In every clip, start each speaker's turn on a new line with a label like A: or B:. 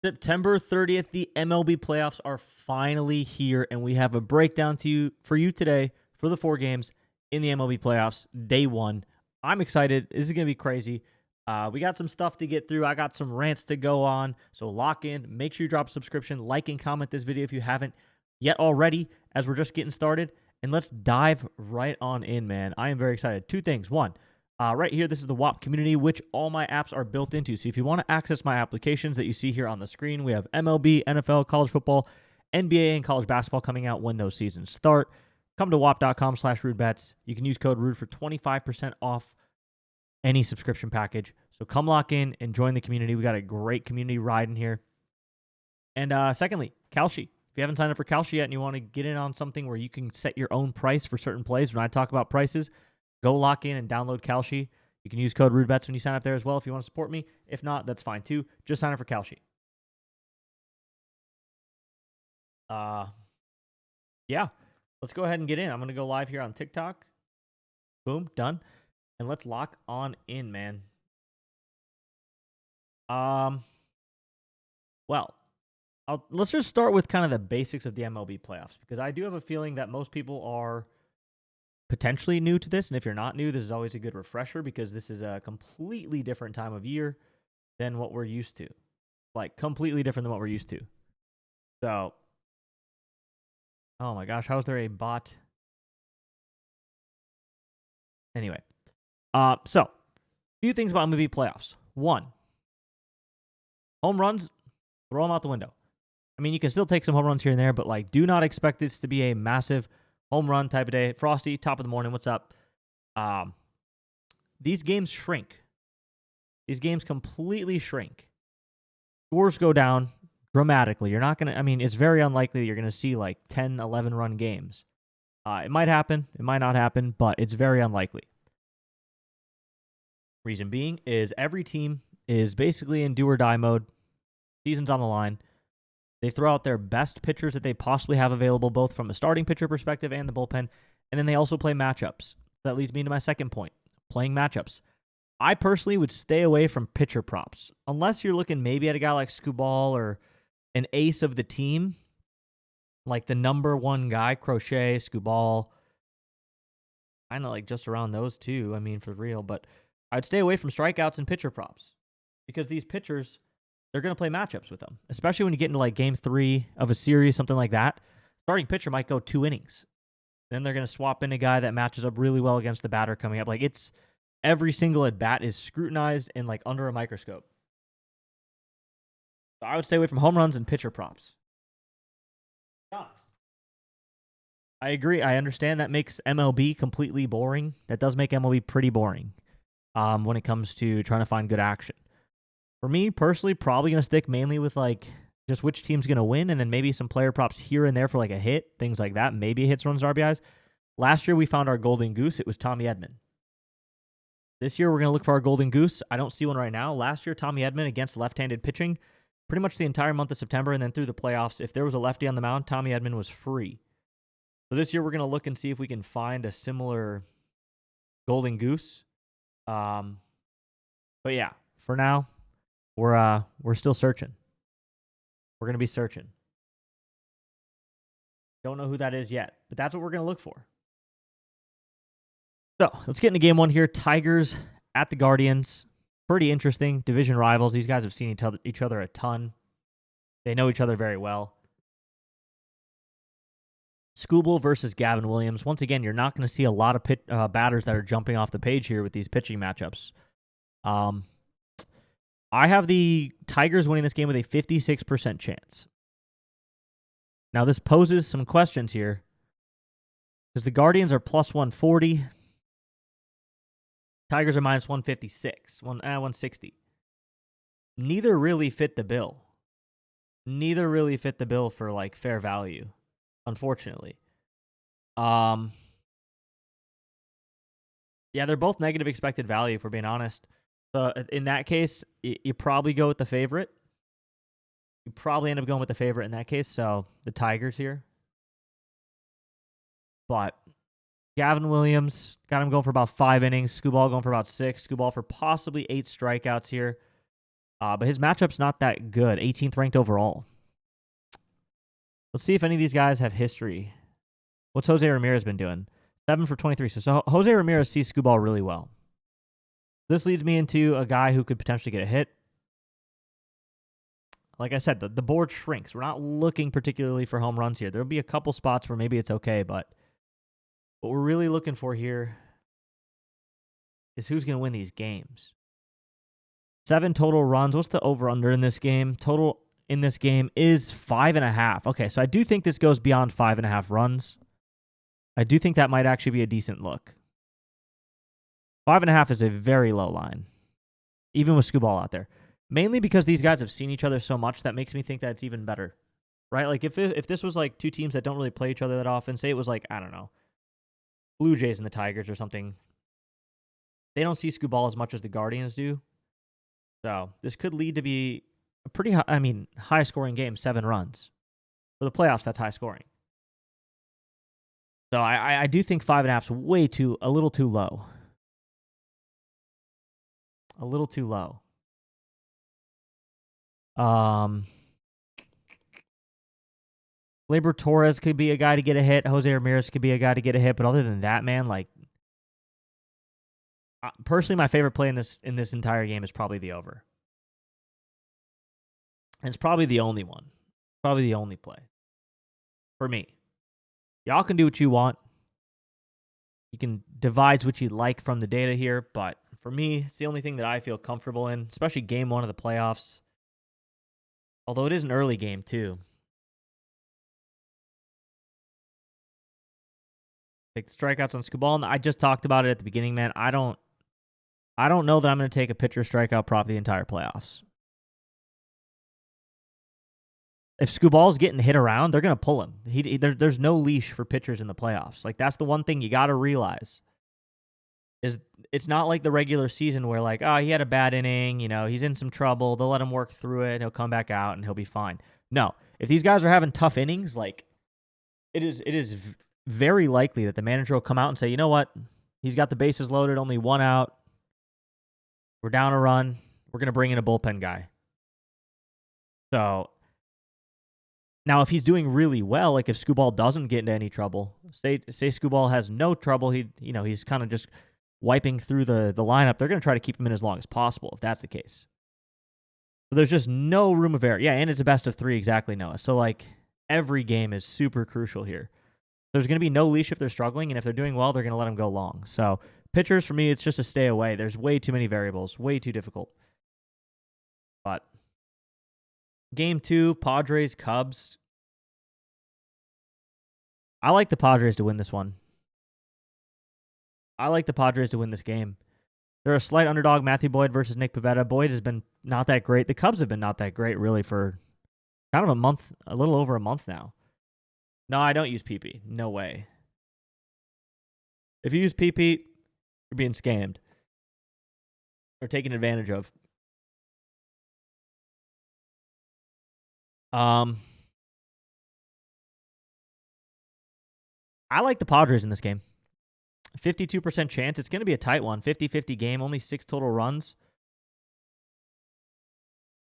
A: September 30th, the MLB playoffs are finally here, and we have a breakdown for you today for the 4 games in the MLB playoffs, day 1. I'm excited. This is going to be crazy. We got some stuff to get through. I got some rants to go on, so lock in. Make sure you drop a subscription, like, and comment this video if you haven't yet already, as we're just getting started. And let's dive right on in, man. I am very excited. 2 things. 1, right here, this is the WAP community, which all my apps are built into. So if you want to access my applications that you see here on the screen, we have MLB, NFL, college football, NBA, and college basketball coming out when those seasons start. Come to wap.com/rudebets. You can use code RUDE for 25% off any subscription package. So come lock in and join the community. We got a great community ride in here. And secondly, Kalshi. If you haven't signed up for Kalshi yet and you want to get in on something where you can set your own price for certain plays, when I talk about prices, go lock in and download Kalshi. You can use code RUDEBETS when you sign up there as well if you want to support me. If not, that's fine too. Just sign up for Kalshi. Yeah. Let's go ahead and get in. I'm going to go live here on TikTok. Boom, done. And let's lock on in, man. Well, let's just start with kind of the basics of the MLB playoffs, because I do have a feeling that most people are potentially new to this, and if you're not new, this is always a good refresher because this is a completely different time of year than what we're used to. Like, completely different than what we're used to. So, oh my gosh, how is there a bot? Anyway, so a few things about MLB playoffs. 1, home runs, throw them out the window. I mean, you can still take some home runs here and there, but like, do not expect this to be a massive home run type of day. Frosty, top of the morning, what's up? These games shrink. These games completely shrink. Scores go down dramatically. You're not going to, I mean, it's very unlikely that you're going to see like 10, 11 run games. It might happen. It might not happen, but it's very unlikely. Reason being is every team is basically in do or die mode. Season's on the line. They throw out their best pitchers that they possibly have available, both from a starting pitcher perspective and the bullpen. And then they also play matchups. That leads me to my second point, playing matchups. I personally would stay away from pitcher props, unless you're looking maybe at a guy like Skubal or an ace of the team, like the number 1 guy, Crochet, Skubal. Kind of like just around those two, I mean, for real. But I'd stay away from strikeouts and pitcher props because these pitchers, they're going to play matchups with them, especially when you get into like game 3 of a series, something like that. Starting pitcher might go 2 innings. Then they're going to swap in a guy that matches up really well against the batter coming up. Like, it's every single at bat is scrutinized and like under a microscope. So I would stay away from home runs and pitcher props. I agree. I understand that makes MLB completely boring. That does make MLB pretty boring when it comes to trying to find good action. For me, personally, probably going to stick mainly with, like, just which team's going to win and then maybe some player props here and there for, like, a hit, things like that. Maybe hits, runs, RBIs. Last year, we found our golden goose. It was Tommy Edman. This year, we're going to look for our golden goose. I don't see one right now. Last year, Tommy Edman against left-handed pitching, pretty much the entire month of September and then through the playoffs. If there was a lefty on the mound, Tommy Edman was free. So this year, we're going to look and see if we can find a similar golden goose. But yeah, for now, we're still searching. We're going to be searching. Don't know who that is yet, but that's what we're going to look for. So let's get into game 1 here. Tigers at the Guardians. Pretty interesting. Division rivals. These guys have seen each other a ton. They know each other very well. Skubal versus Gavin Williams. Once again, you're not going to see a lot of batters that are jumping off the page here with these pitching matchups. I have the Tigers winning this game with a 56% chance. Now, this poses some questions here because the Guardians are plus 140. Tigers are minus 156, 160. Neither really fit the bill. Neither really fit the bill for, like, fair value, unfortunately. Yeah, they're both negative expected value, if we're being honest. So in that case, you probably go with the favorite. You probably end up going with the favorite in that case. So the Tigers here. But Gavin Williams got him going for about 5 innings. Skubal going for about 6. Skubal for possibly 8 strikeouts here. But his matchup's not that good. 18th ranked overall. Let's see if any of these guys have history. What's Jose Ramirez been doing? 7 for 23. So Jose Ramirez sees Skubal really well. This leads me into a guy who could potentially get a hit. Like I said, the board shrinks. We're not looking particularly for home runs here. There'll be a couple spots where maybe it's okay, but what we're really looking for here is who's going to win these games. 7 total runs. What's the over-under in this game? Total in this game is 5.5. Okay, so I do think this goes beyond 5.5 runs. I do think that might actually be a decent look. 5.5 is a very low line, even with Skubal out there. Mainly because these guys have seen each other so much, that makes me think that it's even better, right? Like if this was like two teams that don't really play each other that often, say it was like, I don't know, Blue Jays and the Tigers or something, they don't see Skubal as much as the Guardians do. So this could lead to be a pretty high scoring game, 7 runs. For the playoffs, that's high scoring. So I do think 5.5 is a little too low. A little too low. Gleyber Torres could be a guy to get a hit. Jose Ramirez could be a guy to get a hit. But other than that, man, like personally, my favorite play in this entire game is probably the over. And it's probably the only one. Probably the only play for me. Y'all can do what you want. You can devise what you like from the data here, but for me, it's the only thing that I feel comfortable in, especially game 1 of the playoffs. Although it is an early game, too. Take the strikeouts on Skubal. And I just talked about it at the beginning, man. I don't know that I'm going to take a pitcher strikeout prop the entire playoffs. If Skubal's getting hit around, they're going to pull him. There's no leash for pitchers in the playoffs. Like, that's the one thing you got to realize. Is it's not like the regular season where, like, oh, he had a bad inning, he's in some trouble. They'll let him work through it. He'll come back out and he'll be fine. No, if these guys are having tough innings, like, it is very likely that the manager will come out and say, you know what? He's got the bases loaded, only 1 out. We're down a run. We're going to bring in a bullpen guy. So now, if he's doing really well, like if Skubal doesn't get into any trouble, say Skubal has no trouble, he's kind of just wiping through the lineup, they're going to try to keep him in as long as possible, if that's the case. So there's just no room of error. Yeah, and it's a best of 3, exactly, Noah. So, like, every game is super crucial here. There's going to be no leash if they're struggling, and if they're doing well, they're going to let them go long. So, pitchers, for me, it's just a stay away. There's way too many variables, way too difficult. But game 2, Padres, Cubs. I like the Padres to win this one. I like the Padres to win this game. They're a slight underdog. Matthew Boyd versus Nick Pivetta. Boyd has been not that great. The Cubs have been not that great, really, for kind of a little over a month now. No, I don't use PP. No way. If you use PP, you're being scammed or taken advantage of. I like the Padres in this game. 52% chance. It's going to be a tight one. 50-50 game. Only 6 total runs.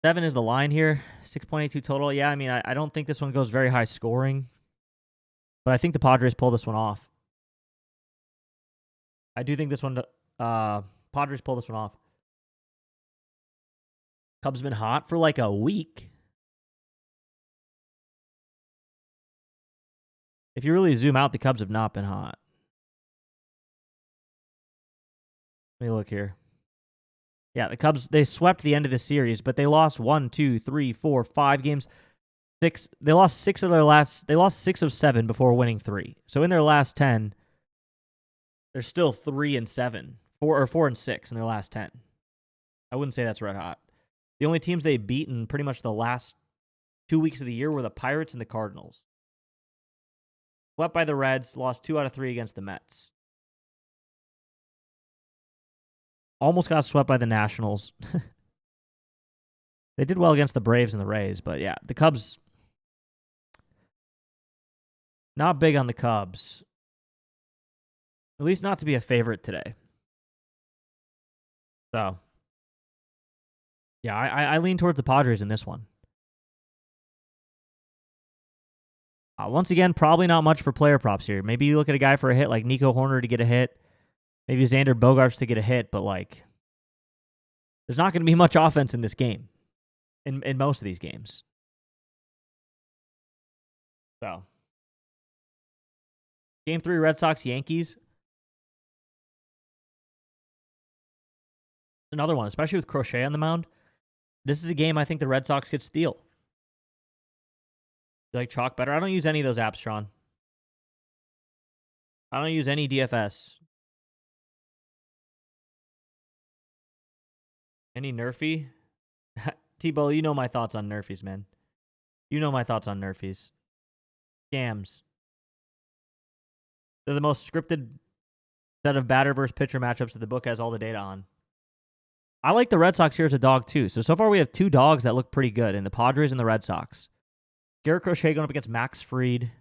A: 7 is the line here. 6.82 total. Yeah, I don't think this one goes very high scoring. But I think the Padres pull this one off. I do think this one, Padres pull this one off. Cubs been hot for like a week. If you really zoom out, the Cubs have not been hot. Let me look here. Yeah, the Cubs, they swept the end of the series, but they lost 1, 2, 3, 4, 5 games. 6. They lost 6 of 7 before winning 3. So in their last 10, they're still 3-7, 4-6 in their last 10. I wouldn't say that's red hot. The only teams they beat in pretty much the last 2 weeks of the year were the Pirates and the Cardinals. Swept by the Reds, lost 2 out of 3 against the Mets. Almost got swept by the Nationals. They did well against the Braves and the Rays, but yeah, the Cubs, not big on the Cubs. At least not to be a favorite today. So, Yeah, I lean towards the Padres in this one. Once again, probably not much for player props here. Maybe you look at a guy for a hit like Nico Horner to get a hit. Maybe Xander Bogaerts to get a hit, but like, there's not going to be much offense in this game, in most of these games. So, Game 3, Red Sox, Yankees. Another one, especially with Crochet on the mound. This is a game I think the Red Sox could steal. You like chalk better? I don't use any of those apps, Sean. I don't use any DFS. Any Nerfy? T-Ball, you know my thoughts on Nerfies, man. You know my thoughts on Nerfies. Scams. They're the most scripted set of batter versus pitcher matchups that the book has all the data on. I like the Red Sox here as a dog, too. So far we have 2 dogs that look pretty good in the Padres and the Red Sox. Garrett Crochet going up against Max Fried.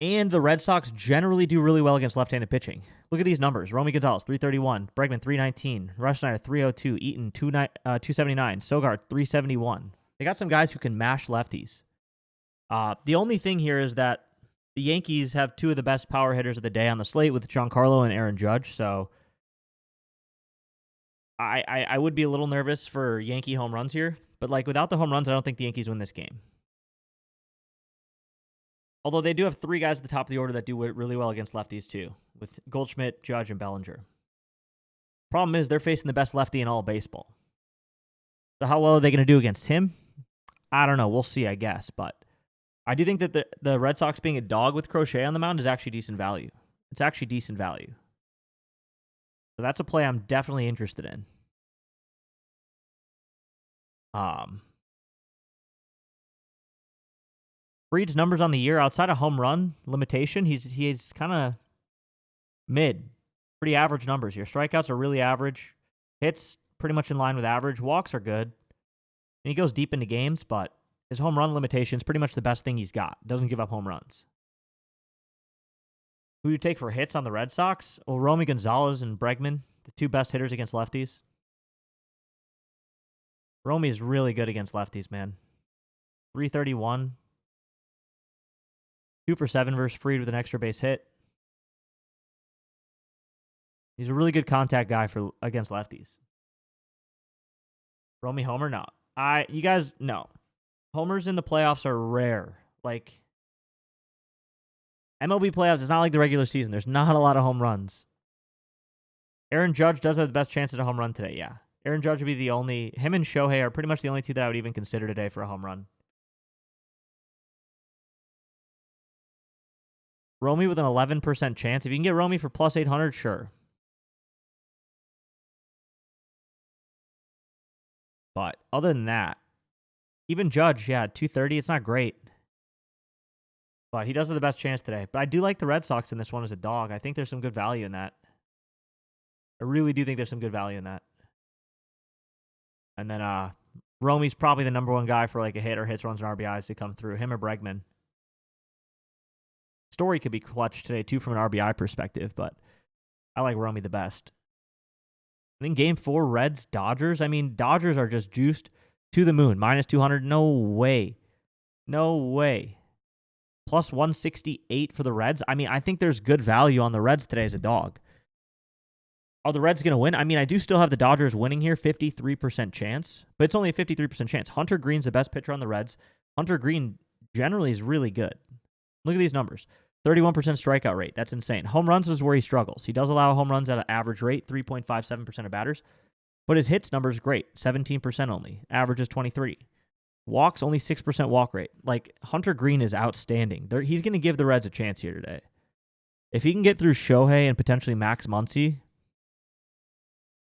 A: And the Red Sox generally do really well against left-handed pitching. Look at these numbers. Romy Gonzalez, 331. Bregman, 319. Rushnider, 302. Eaton, 279. Sogard, 371. They got some guys who can mash lefties. The only thing here is that the Yankees have 2 of the best power hitters of the day on the slate with Giancarlo and Aaron Judge, so I would be a little nervous for Yankee home runs here. But like without the home runs, I don't think the Yankees win this game. Although they do have 3 guys at the top of the order that do really well against lefties too, with Goldschmidt, Judge, and Bellinger. Problem is they're facing the best lefty in all of baseball. So how well are they going to do against him? I don't know. We'll see, I guess. But I do think that the Red Sox being a dog with Crochet on the mound is actually decent value. It's actually decent value. So that's a play I'm definitely interested in. Fried's numbers on the year, outside of home run limitation, he's kind of mid. Pretty average numbers here. Strikeouts are really average. Hits, pretty much in line with average. Walks are good. And he goes deep into games, but his home run limitation is pretty much the best thing he's got. Doesn't give up home runs. Who do you take for hits on the Red Sox? Well, Romy Gonzalez and Bregman, the 2 best hitters against lefties. Romy is really good against lefties, man. 331. 2 for 7 versus Fried with an extra base hit. He's a really good contact guy for against lefties. Romy homer? No. You guys, no. Homers in the playoffs are rare. Like, MLB Playoffs is not like the regular season. There's not a lot of home runs. Aaron Judge does have the best chance at a home run today, yeah. Aaron Judge would be the only... Him and Shohei are pretty much the only 2 that I would even consider today for a home run. Romy with an 11% chance. If you can get Romy for plus 800, sure. But other than that, even Judge, yeah, 230, it's not great. But he does have the best chance today. But I do like the Red Sox in this one as a dog. I think there's some good value in that. I really do think there's some good value in that. And then Romy's probably the number 1 guy for like a hit or hits, runs, and RBIs to come through. Him or Bregman. Story could be clutch today too from an RBI perspective, but I like Romy the best. And then Game 4, Reds, Dodgers. I mean, Dodgers are just juiced to the moon. Minus 200. No way. No way. Plus 168 for the Reds. I mean, I think there's good value on the Reds today as a dog. Are the Reds going to win? I mean, I do still have the Dodgers winning here, 53% chance, but it's only a 53% chance. Hunter Green's the best pitcher on the Reds. Hunter Green generally is really good. Look at these numbers. 31% strikeout rate. That's insane. Home runs is where he struggles. He does allow home runs at an average rate, 3.57% of batters, but his hits number is great, 17% only. Average is 23. Walks, only 6% walk rate. Like, Hunter Green is outstanding. He's going to give the Reds a chance here today. If he can get through Shohei and potentially Max Muncy,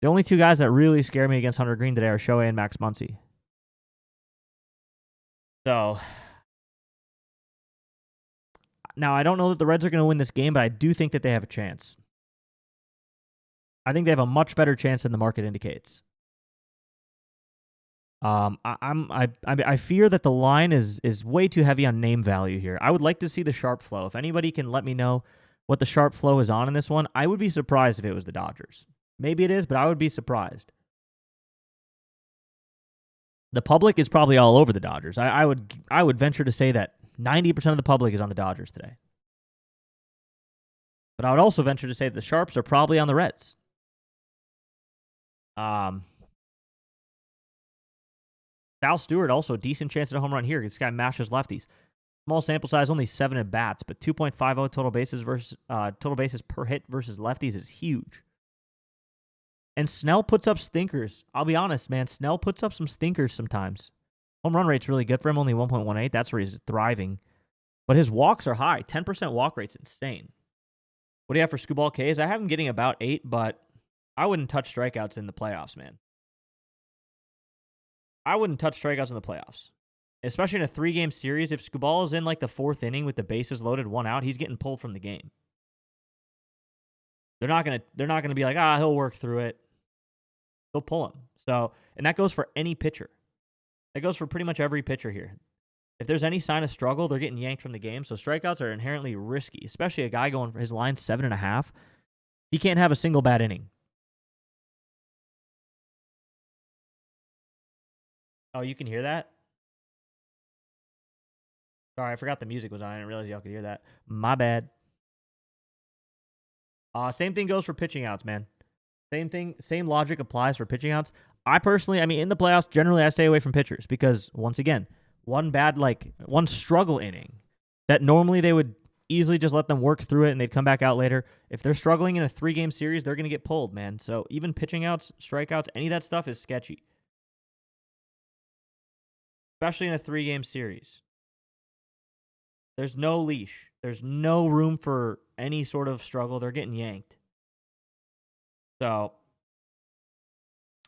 A: the only 2 guys that really scare me against Hunter Green today are Shohei and Max Muncy. So, now I don't know that the Reds are going to win this game, but I do think that they have a chance. I think they have a much better chance than the market indicates. I fear that the line is way too heavy on name value here. I would like to see the sharp flow. If anybody can let me know what the sharp flow is on in this one, I would be surprised if it was the Dodgers. Maybe it is, but I would be surprised. The public is probably all over the Dodgers. I would venture to say that 90% of the public is on the Dodgers today. But I would also venture to say that the Sharps are probably on the Reds. Sal Stewart also a decent chance at a home run here. This guy mashes lefties. Small sample size, only 7 at bats, but 2.50 total bases per hit versus lefties is huge. And Snell puts up stinkers. I'll be honest, man. Snell puts up some stinkers sometimes. Home run rate's really good for him, only 1.18. That's where he's thriving. But his walks are high. 10% walk rate's insane. What do you have for Scooball K's? I have him getting about 8, but I wouldn't touch strikeouts in the playoffs, man. I wouldn't touch strikeouts in the playoffs. Especially in a 3-game series. If Scooball is in like the 4th inning with the bases loaded, 1 out, he's getting pulled from the game. They're not gonna be like, he'll work through it. They'll pull him. So, and that goes for any pitcher. That goes for pretty much every pitcher here. If there's any sign of struggle, they're getting yanked from the game. So strikeouts are inherently risky, especially a guy going for his line 7.5. He can't have a single bad inning. Oh, you can hear that? Sorry, I forgot the music was on. I didn't realize y'all could hear that. My bad. Same thing goes for pitching outs, man. Same thing, same logic applies for pitching outs. I personally, in the playoffs, generally I stay away from pitchers because, once again, one struggle inning that normally they would easily just let them work through it and they'd come back out later. If they're struggling in a 3-game series, they're going to get pulled, man. So even pitching outs, strikeouts, any of that stuff is sketchy. Especially in a 3-game series. There's no leash. There's no room for any sort of struggle. They're getting yanked. So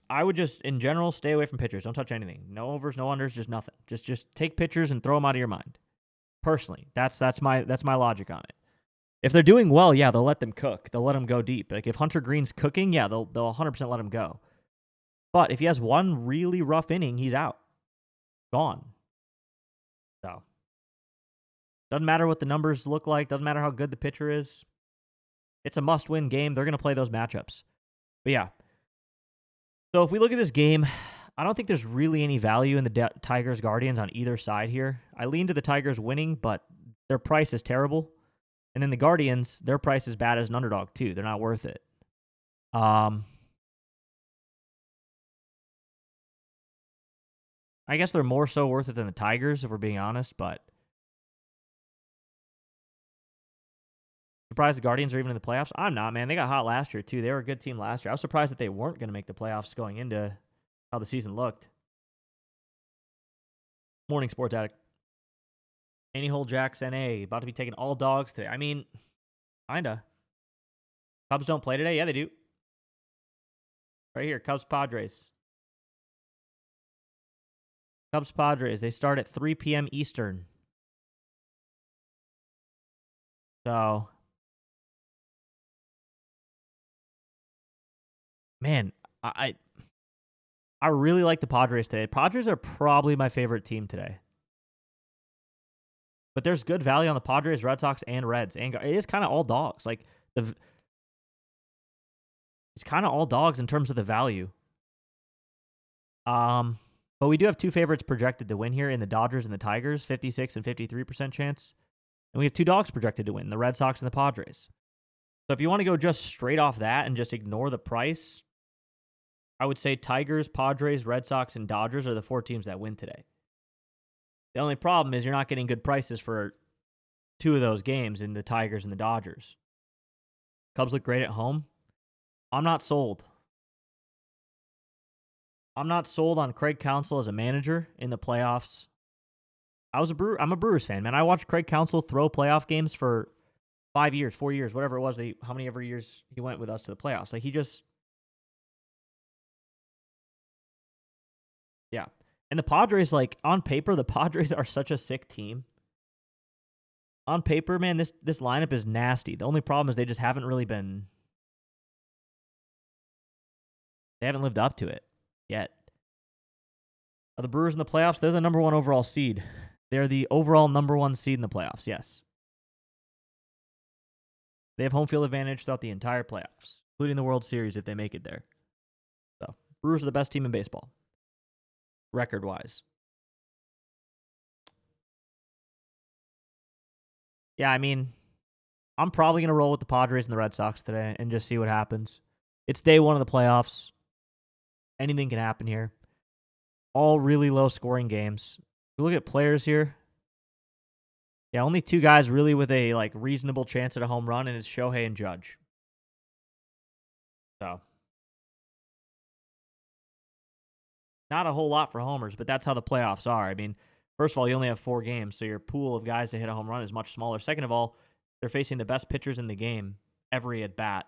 A: I would just, in general, stay away from pitchers. Don't touch anything. No overs, no unders, just nothing. Just take pitchers and throw them out of your mind. Personally, that's my logic on it. If they're doing well, yeah, they'll let them cook. They'll let them go deep. Like if Hunter Green's cooking, yeah, they'll 100% let him go. But if he has one really rough inning, he's out. Gone. So doesn't matter what the numbers look like. Doesn't matter how good the pitcher is. It's a must-win game. They're going to play those matchups. But yeah. So if we look at this game, I don't think there's really any value in the Tigers-Guardians on either side here. I lean to the Tigers winning, but their price is terrible. And then the Guardians, their price is bad as an underdog too. They're not worth it. I guess they're more so worth it than the Tigers, if we're being honest, but surprised the Guardians are even in the playoffs? I'm not, man. They got hot last year, too. They were a good team last year. I was surprised that they weren't going to make the playoffs going into how the season looked. Morning, Sports Addict. Any Hole Jacks NA. About to be taking all dogs today. Kinda. Cubs don't play today? Yeah, they do. Right here, Cubs-Padres. Cubs-Padres. They start at 3 p.m. Eastern. So, man, I really like the Padres today. Padres are probably my favorite team today. But there's good value on the Padres, Red Sox, and Reds. And it is kind of all dogs. Like it's kind of all dogs in terms of the value. But we do have 2 favorites projected to win here in the Dodgers and the Tigers, 56 and 53% chance. And we have 2 dogs projected to win, the Red Sox and the Padres. So if you want to go just straight off that and just ignore the price, I would say Tigers, Padres, Red Sox, and Dodgers are the 4 teams that win today. The only problem is you're not getting good prices for 2 of those games in the Tigers and the Dodgers. Cubs look great at home. I'm not sold. I'm not sold on Craig Counsell as a manager in the playoffs. I'm a Brewers fan, man. I watched Craig Counsell throw playoff games for 5 years, 4 years, whatever it was. How many ever years he went with us to the playoffs. Like yeah. And the Padres, like on paper, the Padres are such a sick team. On paper, man, this lineup is nasty. The only problem is they just haven't really been. They haven't lived up to it yet. Are the Brewers in the playoffs? They're the number 1 overall seed. They're the overall number 1 seed in the playoffs, yes. They have home field advantage throughout the entire playoffs. including the World Series if they make it there. So, Brewers are the best team in baseball, record-wise. Yeah, I mean, I'm probably going to roll with the Padres and the Red Sox today and just see what happens. It's day one of the playoffs. Anything can happen here. All really low-scoring games. If you look at players here, yeah, only two guys really with a reasonable chance at a home run, and it's Shohei and Judge. So, not a whole lot for homers, but that's how the playoffs are. I mean, first of all, you only have 4 games, so your pool of guys to hit a home run is much smaller. Second of all, they're facing the best pitchers in the game every at bat.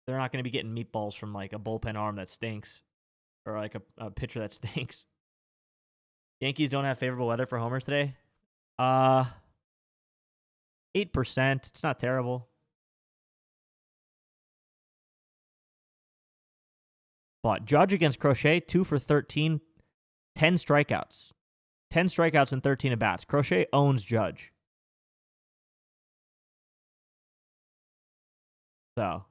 A: They're not going to be getting meatballs from a bullpen arm that stinks or a pitcher that stinks. Yankees don't have favorable weather for homers today. 8%. It's not terrible. But Judge against Crochet, 2 for 13, 10 strikeouts. 10 strikeouts and 13 at-bats. Crochet owns Judge. So,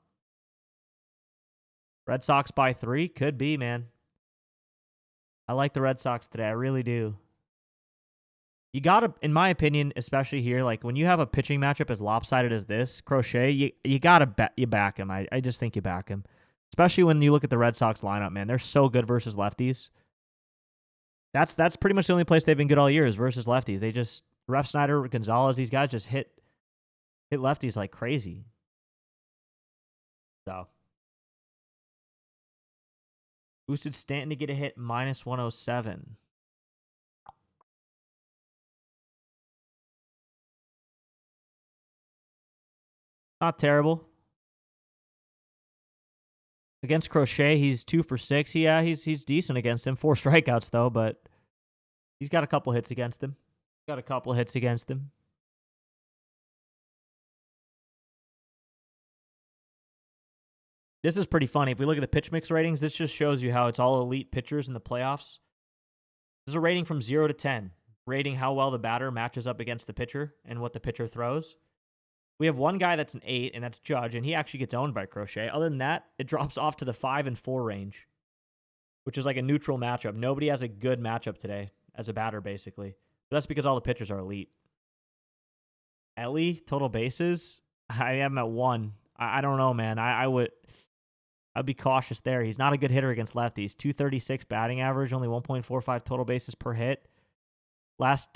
A: Red Sox by 3? Could be, man. I like the Red Sox today. I really do. You got to, in my opinion, especially here, when you have a pitching matchup as lopsided as this, Crochet, you got to you back him. I just think you back him. Especially when you look at the Red Sox lineup, man. They're so good versus lefties. That's pretty much the only place they've been good all year is versus lefties. They just, Ref Snyder, Gonzalez, these guys just hit lefties like crazy. So, boosted Stanton to get a hit, -107. Not terrible. Against Crochet, he's 2 for 6. Yeah, he's decent against him. 4 strikeouts, though, but he's got a couple hits against him. This is pretty funny. If we look at the pitch mix ratings, this just shows you how it's all elite pitchers in the playoffs. This is a rating from 0 to 10, rating how well the batter matches up against the pitcher and what the pitcher throws. We have one guy that's an 8, and that's Judge, and he actually gets owned by Crochet. Other than that, it drops off to the 5 and 4 range, which is like a neutral matchup. Nobody has a good matchup today as a batter, basically. But that's because all the pitchers are elite. Ellie, total bases, I am at 1. I don't know, man. I'd be cautious there. He's not a good hitter against lefties. 236 batting average, only 1.45 total bases per hit. Let's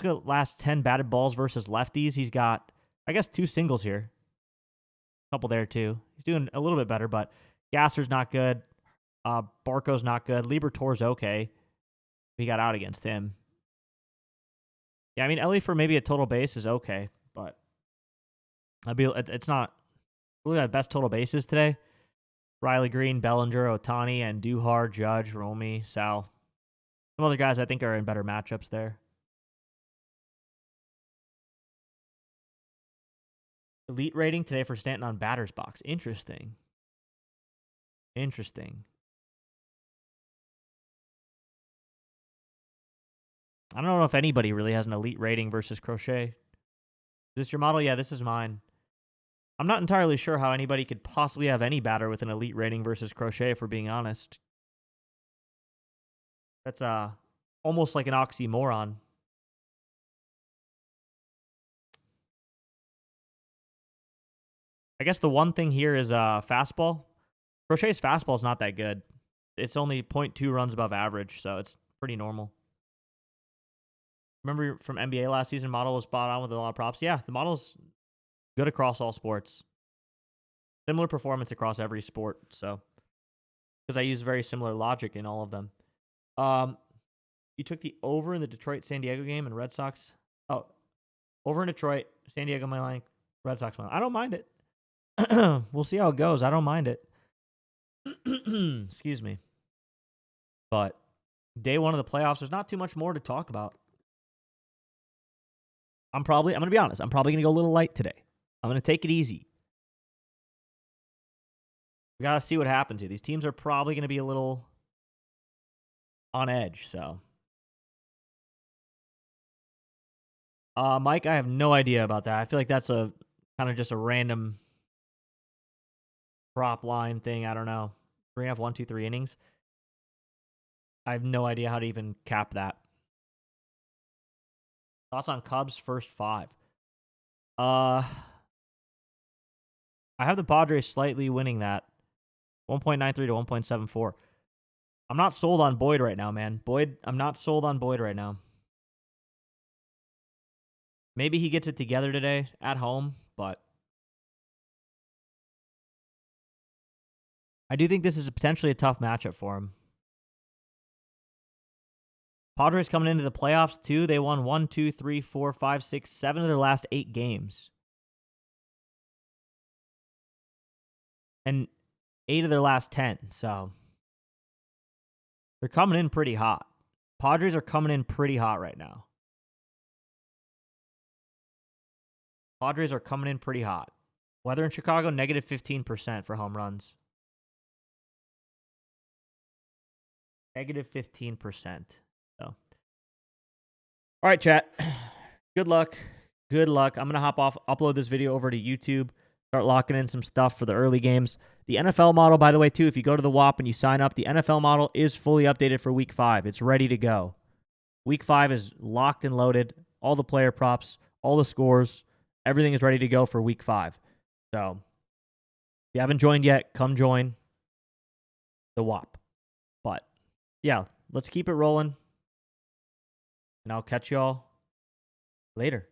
A: go last 10 batted balls versus lefties. He's got, I guess, 2 singles here. A couple there, too. He's doing a little bit better, but Gasser's not good. Barco's not good. Libertor's okay. He got out against him. Yeah, I mean, Ellie for maybe a total base is okay, but it's not really got best total bases today. Riley Green, Bellinger, Ohtani, and Duhar, Judge, Romy, Sal. Some other guys I think are in better matchups there. Elite rating today for Stanton on batter's box. Interesting. I don't know if anybody really has an elite rating versus Crochet. Is this your model? Yeah, this is mine. I'm not entirely sure how anybody could possibly have any batter with an elite rating versus Crochet, if we're being honest. That's almost like an oxymoron. I guess the one thing here is fastball. Crochet's fastball is not that good. It's only 0.2 runs above average, so it's pretty normal. Remember from NBA last season, model was spot on with a lot of props. Yeah, the model's good across all sports. Similar performance across every sport, so because I use very similar logic in all of them. You took the over in the Detroit-San Diego game and Red Sox. Oh, over in Detroit, San Diego money line, Red Sox money line. I don't mind it. We'll see how it goes. I don't mind it. Excuse me. But day one of the playoffs, there's not too much more to talk about. I'm going to be honest, I'm probably going to go a little light today. I'm going to take it easy. We got to see what happens here. These teams are probably going to be a little on edge, so. Mike, I have no idea about that. I feel like that's a kind of just a random prop line thing. I don't know. 3.5, 1, 2, 3 innings. I have no idea how to even cap that. Thoughts on Cubs first 5? I have the Padres slightly winning that. 1.93 to 1.74. I'm not sold on Boyd right now, man. I'm not sold on Boyd right now. Maybe he gets it together today at home, but I do think this is potentially a tough matchup for him. Padres coming into the playoffs too. They won 1, 2, 3, 4, 5, 6, 7 of their last 8 games. And 8 of their last 10. So they're coming in pretty hot. Padres are coming in pretty hot right now. Padres are coming in pretty hot. Weather in Chicago, negative 15% for home runs. Negative 15%. So, all right, chat. Good luck. Good luck. I'm going to hop off, upload this video over to YouTube, start locking in some stuff for the early games. The NFL model, by the way, too, if you go to the WAP and you sign up, the NFL model is fully updated for Week 5. It's ready to go. Week 5 is locked and loaded. All the player props, all the scores, everything is ready to go for Week 5. So, if you haven't joined yet, come join the WAP. But, yeah, let's keep it rolling. And I'll catch y'all later.